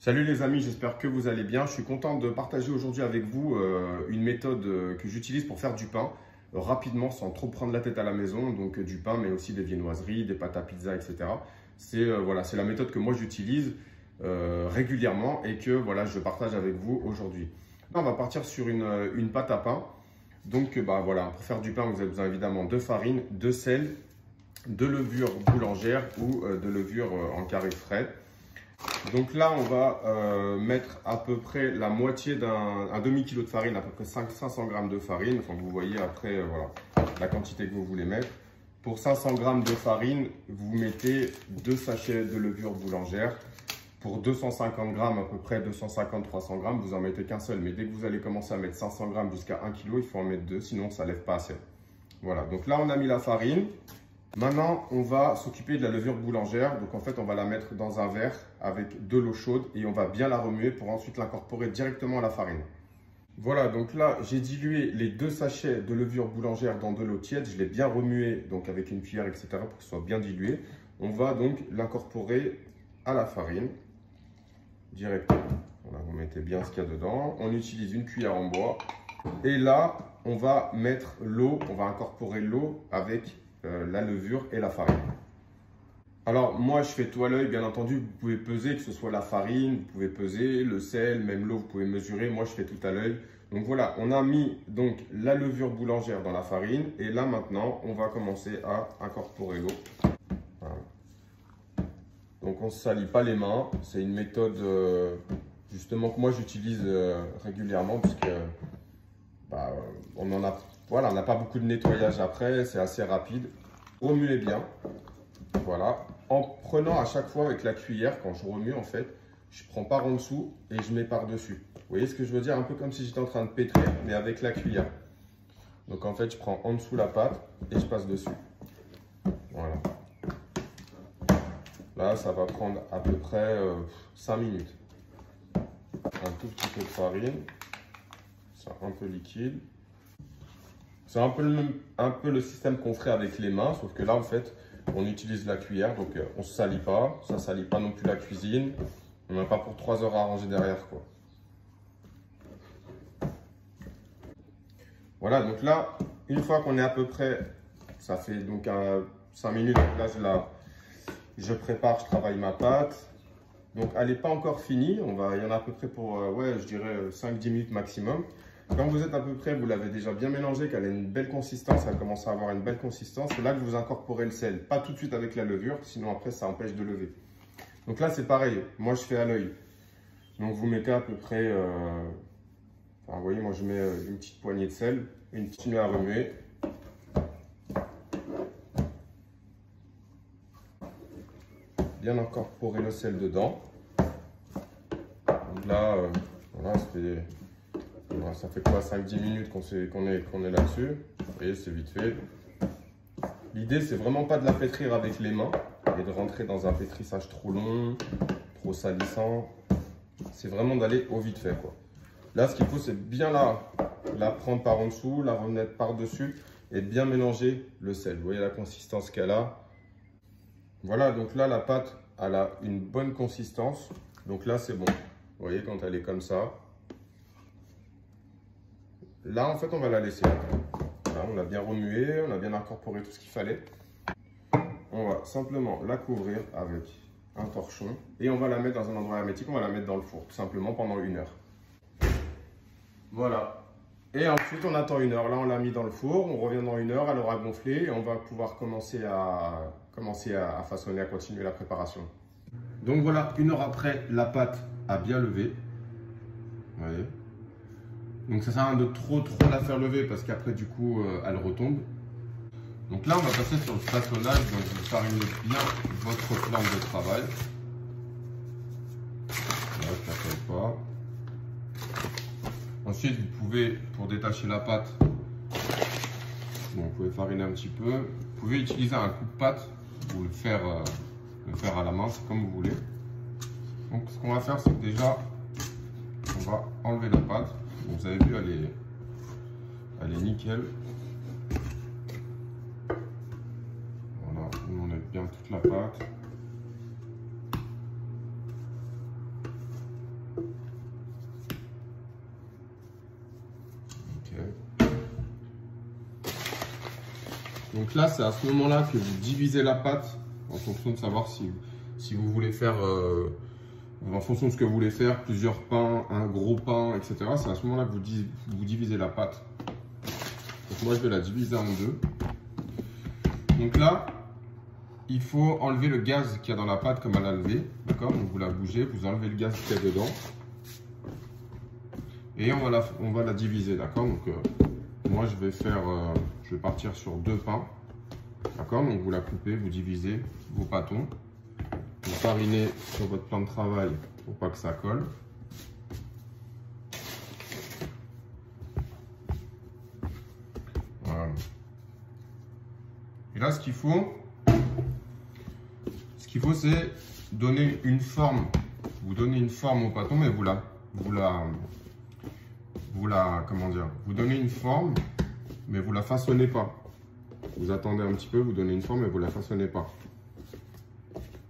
Salut les amis, j'espère que vous allez bien. Je suis content de partager aujourd'hui avec vous une méthode que j'utilise pour faire du pain rapidement sans trop prendre la tête à la maison. Donc du pain mais aussi des viennoiseries, des pâtes à pizza, etc. C'est la méthode que moi j'utilise régulièrement et que je partage avec vous aujourd'hui. Là, on va partir sur une pâte à pain. Donc pour faire du pain, vous avez besoin évidemment de farine, de sel, de levure boulangère ou de levure en carré frais. Donc là, on va mettre à peu près la moitié d'un demi-kilo de farine, à peu près 500 g de farine. Enfin, vous voyez après la quantité que vous voulez mettre. Pour 500 g de farine, vous mettez 2 sachets de levure boulangère. Pour 250 g, à peu près 250-300 g, vous en mettez qu'un seul. Mais dès que vous allez commencer à mettre 500 g jusqu'à 1 kg, il faut en mettre 2, sinon ça ne lève pas assez. Voilà, donc là, on a mis la farine. Maintenant, on va s'occuper de la levure boulangère. Donc en fait, on va la mettre dans un verre avec de l'eau chaude et on va bien la remuer pour ensuite l'incorporer directement à la farine. Voilà, donc là, j'ai dilué les 2 sachets de levure boulangère dans de l'eau tiède. Je l'ai bien remué donc avec une cuillère, etc. pour que ce soit bien dilué. On va donc l'incorporer à la farine directement. Voilà, vous mettez bien ce qu'il y a dedans. On utilise une cuillère en bois. Et là, on va mettre l'eau, on va incorporer l'eau avec la levure et la farine. Alors moi je fais tout à l'œil, bien entendu, vous pouvez peser, que ce soit la farine, vous pouvez peser, le sel, même l'eau, vous pouvez mesurer, moi je fais tout à l'œil. Donc voilà, on a mis donc la levure boulangère dans la farine et là maintenant on va commencer à incorporer l'eau. Voilà. Donc on ne se salit pas les mains, c'est une méthode justement que moi j'utilise régulièrement puisque on n'a pas beaucoup de nettoyage après, c'est assez rapide. Remuez bien, voilà, en prenant à chaque fois avec la cuillère, quand je remue en fait, je prends par en dessous et je mets par dessus. Vous voyez ce que je veux dire? Un peu comme si j'étais en train de pétrir, mais avec la cuillère. Donc en fait, je prends en dessous la pâte et je passe dessus. Voilà. Là, ça va prendre à peu près 5 minutes. Un tout petit peu de farine, c'est un peu liquide. C'est un peu le système qu'on ferait avec les mains, sauf que là, en fait, on utilise la cuillère, donc on ne se salit pas. Ça ne salit pas non plus la cuisine. On n'a pas pour 3 heures à ranger derrière, quoi. Voilà, donc là, une fois qu'on est à peu près, ça fait donc 5 minutes, donc là, je prépare, je travaille ma pâte. Donc, elle n'est pas encore finie. Il y en a à peu près pour, je dirais 5-10 minutes maximum. Quand vous êtes à peu près, vous l'avez déjà bien mélangé, qu'elle a une belle consistance, elle commence à avoir une belle consistance, c'est là que vous incorporez le sel. Pas tout de suite avec la levure, sinon après ça empêche de lever. Donc là c'est pareil, moi je fais à l'œil. Donc vous mettez à peu près, vous voyez, moi je mets une petite poignée de sel, continuez à remuer. Bien incorporer le sel dedans. Donc là, voilà, ça fait quoi, 5-10 minutes qu'on est là-dessus. Vous voyez, c'est vite fait. L'idée, c'est vraiment pas de la pétrir avec les mains et de rentrer dans un pétrissage trop long, trop salissant. C'est vraiment d'aller au vite fait, quoi. Là, ce qu'il faut, c'est bien la prendre par en dessous, la remettre par-dessus et bien mélanger le sel. Vous voyez la consistance qu'elle a. Voilà, donc là, la pâte, elle a une bonne consistance. Donc là, c'est bon. Vous voyez, quand elle est comme ça. Là, en fait, on va la laisser. Là, on a bien remué, on a bien incorporé tout ce qu'il fallait. On va simplement la couvrir avec un torchon et on va la mettre dans un endroit hermétique. On va la mettre dans le four, tout simplement pendant 1 heure. Voilà. Et ensuite, on attend 1 heure. Là, on l'a mis dans le four. On revient dans 1 heure, elle aura gonflé et on va pouvoir commencer à façonner, à continuer la préparation. Donc voilà, 1 heure après, la pâte a bien levé. Vous voyez. Donc ça sert à rien de trop la faire lever parce qu'après du coup elle retombe. Donc là on va passer sur le façonnage, donc vous farinez bien votre planche de travail. Là, je ne la pas. Ensuite vous pouvez, pour détacher la pâte, vous pouvez fariner un petit peu. Vous pouvez utiliser un coupe-pâte ou le faire à la main, c'est comme vous voulez. Donc ce qu'on va faire, c'est que déjà on va enlever la pâte. Vous avez vu, elle est nickel. Voilà, on enlève bien toute la pâte. Donc là, c'est à ce moment-là que vous divisez la pâte en fonction de savoir si vous voulez faire, en fonction de ce que vous voulez faire, plusieurs pains, un gros pain, etc. C'est à ce moment-là que vous divisez la pâte. Donc moi, je vais la diviser en deux. Donc là, il faut enlever le gaz qu'il y a dans la pâte comme elle a levé. D'accord? Donc vous la bougez, vous enlevez le gaz qu'il y a dedans. Et on va la diviser. D'accord? Donc moi, je vais partir sur deux pains. D'accord? Donc vous la coupez, vous divisez vos pâtons. Vous farinez sur votre plan de travail pour pas que ça colle. Voilà. Et là, ce qu'il faut, c'est donner une forme. Vous donnez une forme au pâton, mais vous donnez une forme, mais vous la façonnez pas. Vous attendez un petit peu, vous donnez une forme, mais vous la façonnez pas.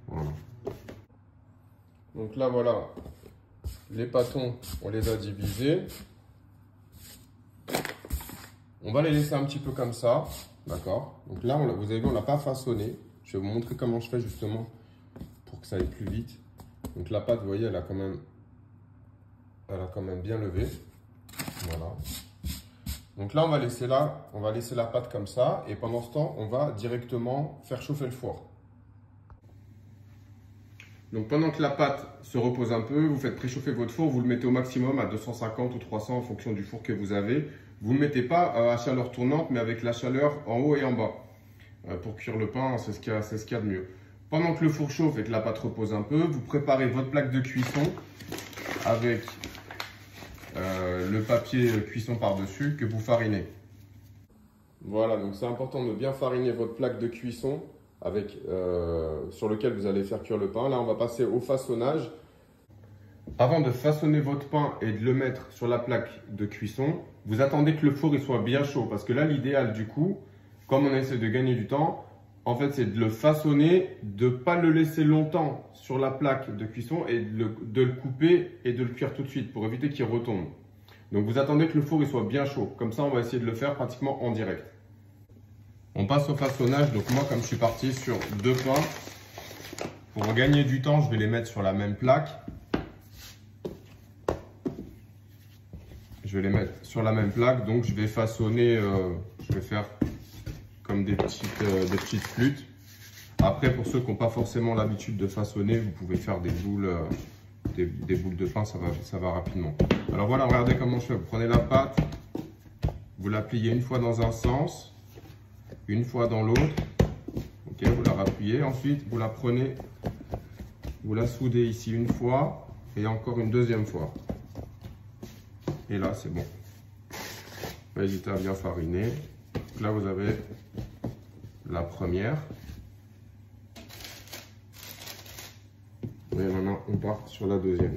Voilà. Donc là, voilà, les pâtons, on les a divisés. On va les laisser un petit peu comme ça, d'accord? Donc là, vous avez vu, on l'a pas façonné. Je vais vous montrer comment je fais justement pour que ça aille plus vite. Donc la pâte, vous voyez, elle a quand même bien levé. Voilà. Donc là, on va laisser la pâte comme ça. Et pendant ce temps, on va directement faire chauffer le four. Donc pendant que la pâte se repose un peu, vous faites préchauffer votre four. Vous le mettez au maximum à 250 ou 300 en fonction du four que vous avez. Vous ne le mettez pas à chaleur tournante, mais avec la chaleur en haut et en bas. Pour cuire le pain, c'est ce qu'il y a de mieux. Pendant que le four chauffe et que la pâte repose un peu, vous préparez votre plaque de cuisson avec le papier cuisson par-dessus que vous farinez. Voilà, donc c'est important de bien fariner votre plaque de cuisson sur lequel vous allez faire cuire le pain. Là, on va passer au façonnage. Avant de façonner votre pain et de le mettre sur la plaque de cuisson, vous attendez que le four il soit bien chaud. Parce que là, l'idéal du coup, comme on essaie de gagner du temps, en fait, c'est de le façonner, de ne pas le laisser longtemps sur la plaque de cuisson et de le couper et de le cuire tout de suite pour éviter qu'il retombe. Donc, vous attendez que le four il soit bien chaud. Comme ça, on va essayer de le faire pratiquement en direct. On passe au façonnage. Donc, moi, comme je suis parti sur deux pains, pour gagner du temps, je vais les mettre sur la même plaque. Je vais les mettre sur la même plaque. Donc, je vais façonner, je vais faire comme des petites flûtes. Après, pour ceux qui n'ont pas forcément l'habitude de façonner, vous pouvez faire des boules de pain, ça va rapidement. Alors voilà, regardez comment je fais. Vous prenez la pâte, vous la pliez une fois dans un sens, une fois dans l'autre. Ok, vous la rappuyez. Ensuite, vous la prenez, vous la soudez ici une fois et encore une deuxième fois. Et là, c'est bon. N'hésitez à bien fariner. Là, vous avez la première. Et maintenant, on part sur la deuxième.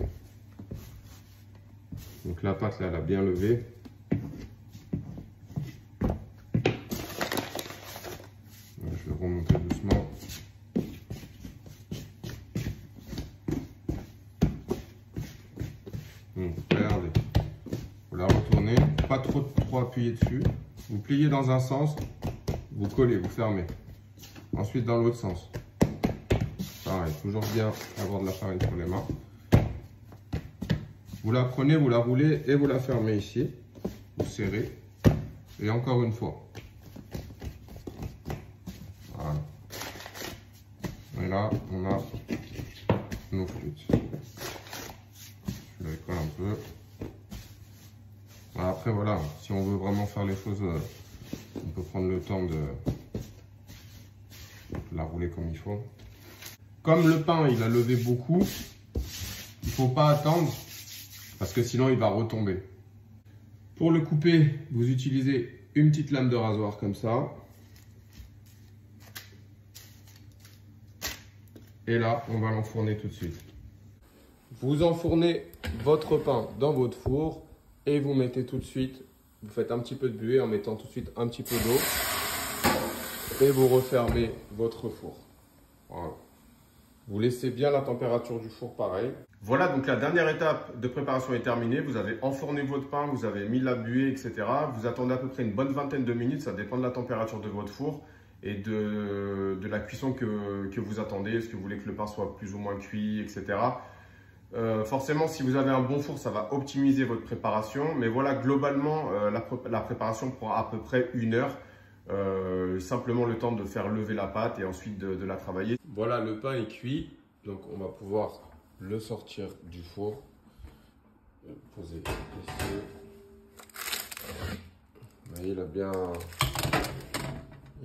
Donc la pâte, là, elle a bien levé. Je vais remonter doucement. Regardez. Vous la retournez. Pas trop appuyer dessus. Vous pliez dans un sens. Vous collez, vous fermez. Ensuite, dans l'autre sens. Pareil, toujours bien avoir de la farine sur les mains. Vous la prenez, vous la roulez et vous la fermez ici. Vous serrez. Et encore une fois. Voilà. Et là, on a nos flûtes. Je les colle un peu. Après, voilà, si on veut vraiment faire les choses, on peut prendre le temps de la rouler comme il faut. Comme le pain, il a levé beaucoup, il ne faut pas attendre parce que sinon, il va retomber. Pour le couper, vous utilisez une petite lame de rasoir comme ça. Et là, on va l'enfourner tout de suite. Vous enfournez votre pain dans votre four et vous mettez tout de suite, vous faites un petit peu de buée en mettant tout de suite un petit peu d'eau et vous refermez votre four. Voilà. Vous laissez bien la température du four pareil. Voilà, donc la dernière étape de préparation est terminée. Vous avez enfourné votre pain, vous avez mis la buée, etc. Vous attendez à peu près une bonne vingtaine de minutes, ça dépend de la température de votre four. et de la cuisson que vous attendez. Est-ce que vous voulez que le pain soit plus ou moins cuit, etc. Forcément, si vous avez un bon four, ça va optimiser votre préparation. Mais voilà, globalement, la préparation prend à peu près 1 heure. Simplement le temps de faire lever la pâte et ensuite de la travailler. Voilà, le pain est cuit. Donc, on va pouvoir le sortir du four. Poser ici. Vous voyez, il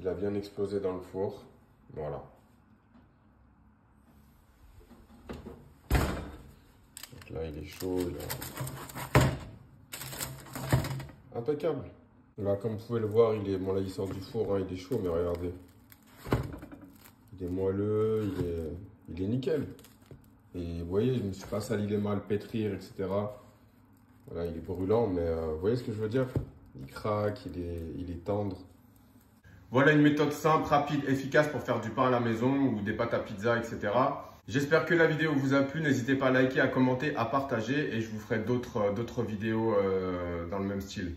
a bien explosé dans le four. Voilà. Donc là, il est chaud. Impeccable. Là, comme vous pouvez le voir, bon, là, il sort du four, hein, il est chaud, mais regardez. Il est moelleux, il est nickel. Et vous voyez, je ne me suis pas sali les mains à le pétrir, etc. Voilà, il est brûlant, mais vous voyez ce que je veux dire? Il craque, il est tendre. Voilà une méthode simple, rapide, efficace pour faire du pain à la maison ou des pâtes à pizza, etc. J'espère que la vidéo vous a plu. N'hésitez pas à liker, à commenter, à partager et je vous ferai d'autres vidéos dans le même style.